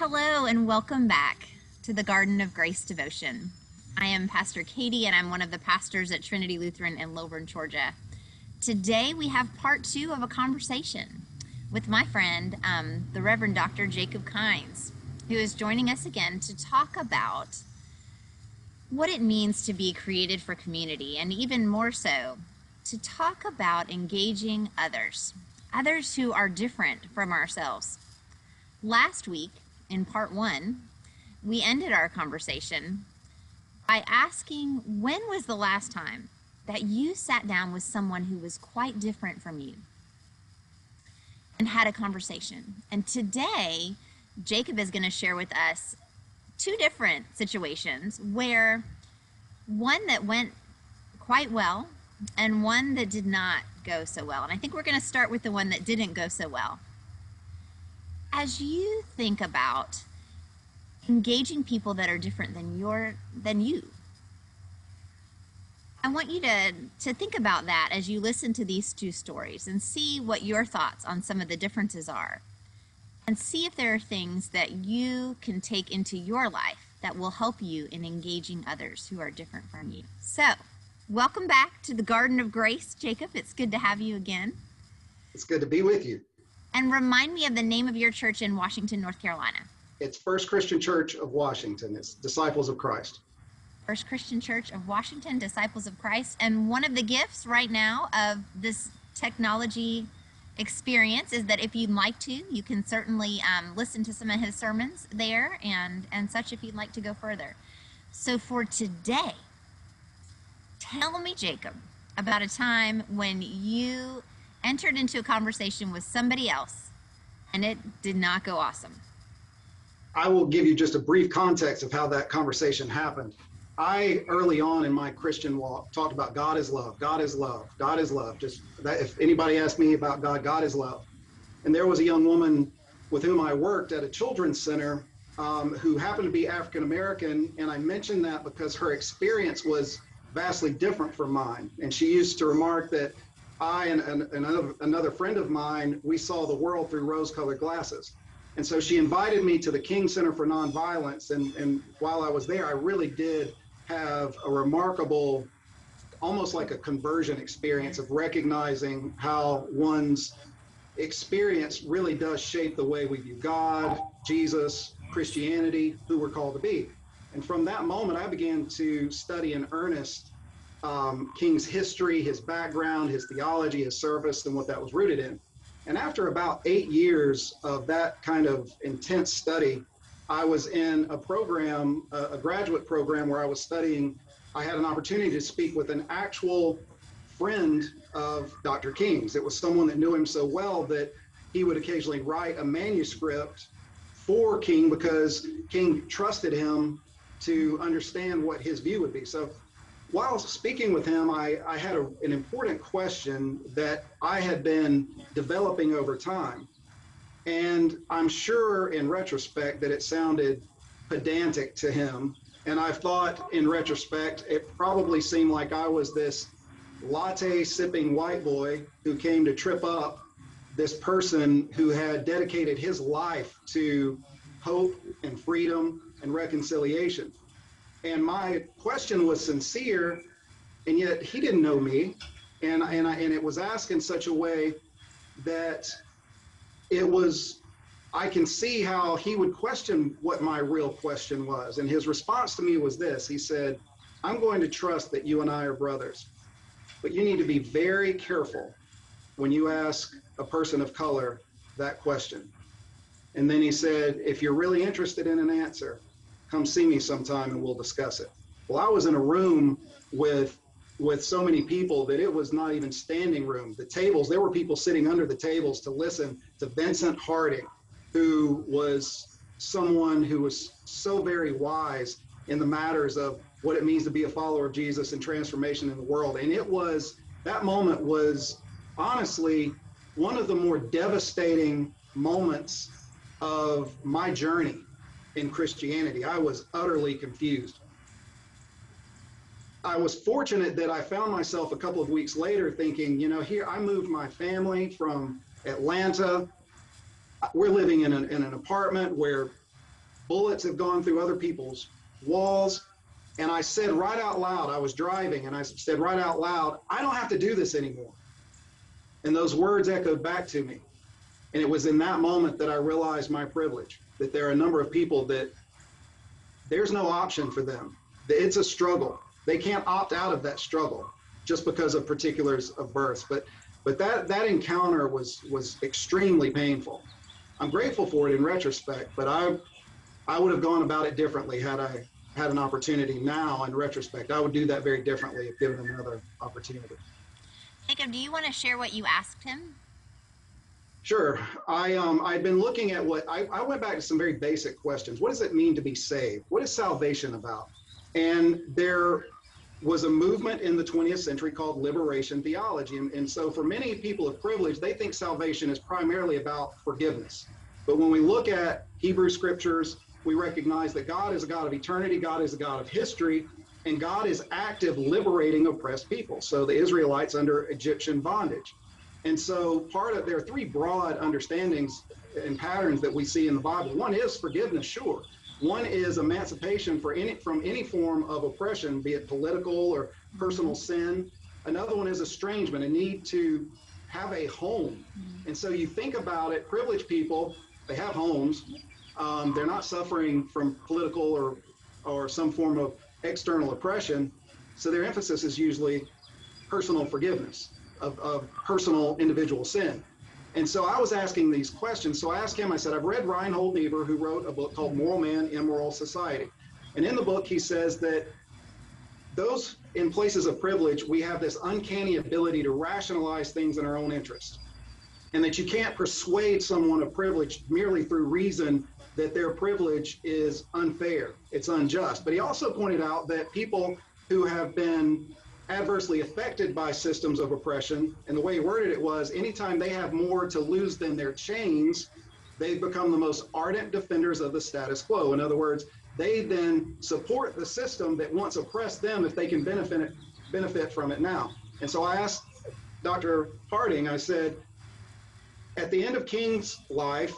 Hello and welcome back to the Garden of Grace devotion. I am Pastor Katie and I'm one of the pastors at Trinity Lutheran in Lilburn, Georgia. Today we have part 2 of a conversation with my friend, the Reverend Dr. Jacob Kynes, who is joining us again to talk about what it means to be created for community, and even more so, to talk about engaging others who are different from ourselves. Last week, in part 1, we ended our conversation by asking, when was the last time that you sat down with someone who was quite different from you and had a conversation? And today, Jacob is going to share with us 2 different situations, where one that went quite well and one that did not go so well. And I think we're going to start with the one that didn't go so well. As you think about engaging people that are different than you, I want you to think about that as you listen to these 2 stories and see what your thoughts on some of the differences are, and see if there are things that you can take into your life that will help you in engaging others who are different from you. So, welcome back to the Garden of Grace, Jacob. It's good to have you again. It's good to be with you. And remind me of the name of your church in Washington, North Carolina. It's First Christian Church of Washington. It's Disciples of Christ. First Christian Church of Washington, Disciples of Christ. And one of the gifts right now of this technology experience is that if you'd like to, you can certainly listen to some of his sermons there and such if you'd like to go further. So for today, tell me, Jacob, about a time when you entered into a conversation with somebody else and it did not go awesome. I will give you just a brief context of how that conversation happened. I, early on in my Christian walk, talked about God is love, God is love, God is love. Just that, if anybody asked me about God, God is love. And there was a young woman with whom I worked at a children's center who happened to be African American, and I mentioned that because her experience was vastly different from mine. And she used to remark that I and another friend of mine, we saw the world through rose-colored glasses. And so she invited me to the King Center for Nonviolence. And while I was there, I really did have a remarkable, almost like a conversion experience of recognizing how one's experience really does shape the way we view God, Jesus, Christianity, who we're called to be. And from that moment, I began to study in earnest King's history, his background, his theology, his service, and what that was rooted in. And after about 8 years of that kind of intense study, I was in a program, a graduate program where I was studying. I had an opportunity to speak with an actual friend of Dr. King's. It was someone that knew him so well that he would occasionally write a manuscript for King because King trusted him to understand what his view would be. So while speaking with him, I had an important question that I had been developing over time. And I'm sure in retrospect that it sounded pedantic to him. And I thought in retrospect, it probably seemed like I was this latte sipping white boy who came to trip up this person who had dedicated his life to hope and freedom and reconciliation. And my question was sincere, and yet he didn't know me. And it was asked in such a way that I can see how he would question what my real question was. And his response to me was this. He said, I'm going to trust that you and I are brothers, but you need to be very careful when you ask a person of color that question. And then he said, if you're really interested in an answer, come see me sometime and we'll discuss it. Well, I was in a room with so many people that it was not even standing room. The tables, there were people sitting under the tables to listen to Vincent Harding, who was someone who was so very wise in the matters of what it means to be a follower of Jesus and transformation in the world. And that moment was honestly one of the more devastating moments of my journey in Christianity. I was utterly confused. I was fortunate that I found myself a couple of weeks later thinking, here I moved my family from Atlanta. We're living in an apartment where Bullets have gone through other people's walls. And I said right out loud, I was driving and I said right out loud, I don't have to do this anymore. And those words echoed back to me. And it was in that moment that I realized my privilege, that there are a number of people that there's no option for them. It's a struggle. They can't opt out of that struggle just because of particulars of births. But that encounter was extremely painful. I'm grateful for it in retrospect, but I would have gone about it differently had I had an opportunity now in retrospect. I would do that very differently if given another opportunity. Jacob, do you want to share what you asked him? Sure. I'd been looking at I went back to some very basic questions. What does it mean to be saved? What is salvation about? And there was a movement in the 20th century called liberation theology. And so for many people of privilege, they think salvation is primarily about forgiveness. But when we look at Hebrew scriptures, we recognize that God is a God of eternity, God is a God of history, and God is active liberating oppressed people. So the Israelites under Egyptian bondage. And so there are three broad understandings and patterns that we see in the Bible. One is forgiveness, sure. One is emancipation from any form of oppression, be it political or personal sin. Another one is estrangement, a need to have a home. And so you think about it, privileged people, they have homes. They're not suffering from political or some form of external oppression. So their emphasis is usually personal forgiveness of personal individual sin. And so I was asking these questions. So I asked him, I said, I've read Reinhold Niebuhr, who wrote a book called Moral Man, Immoral Society. And in the book, he says that those in places of privilege, we have this uncanny ability to rationalize things in our own interest. And that you can't persuade someone of privilege merely through reason that their privilege is unfair, it's unjust. But he also pointed out that people who have been adversely affected by systems of oppression, and the way he worded it was, anytime they have more to lose than their chains, they become the most ardent defenders of the status quo. In other words, they then support the system that once oppressed them if they can benefit from it now. And so I asked Dr. Harding, I said, at the end of King's life,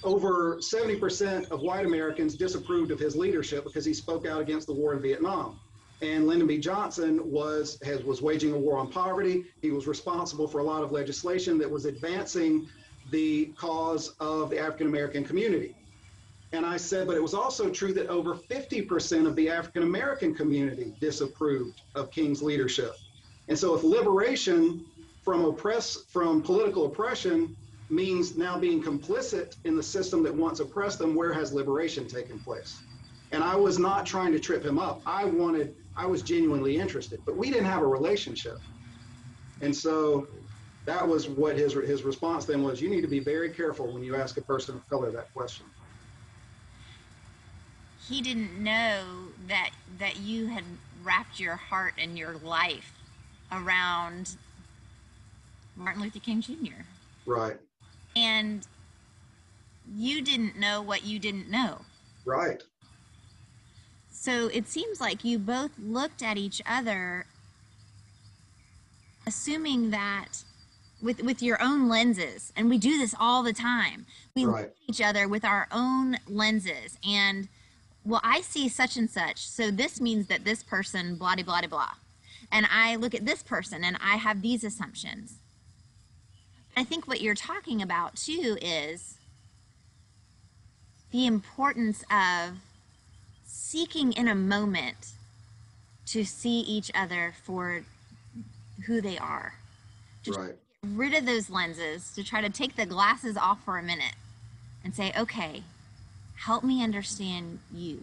over 70% of white Americans disapproved of his leadership because he spoke out against the war in Vietnam. And Lyndon B. Johnson was waging a war on poverty. He was responsible for a lot of legislation that was advancing the cause of the African American community. And I said, but it was also true that over 50% of the African American community disapproved of King's leadership. And so if liberation from political oppression means now being complicit in the system that once oppressed them, where has liberation taken place? And I was not trying to trip him up. I was genuinely interested, but we didn't have a relationship. And so that was what his response then was. You need to be very careful when you ask a person of color that question. He didn't know that you had wrapped your heart and your life around Martin Luther King Jr. Right. And you didn't know what you didn't know. Right. So it seems like you both looked at each other, assuming that with your own lenses, and we do this all the time. We look at each other with our own lenses, and, well, I see such and such, so this means that this person, blah, blah, blah, blah. And I look at this person, and I have these assumptions. I think what you're talking about, too, is the importance of seeking in a moment to see each other for who they are. To get rid of those lenses, to try to take the glasses off for a minute and say, okay, help me understand you.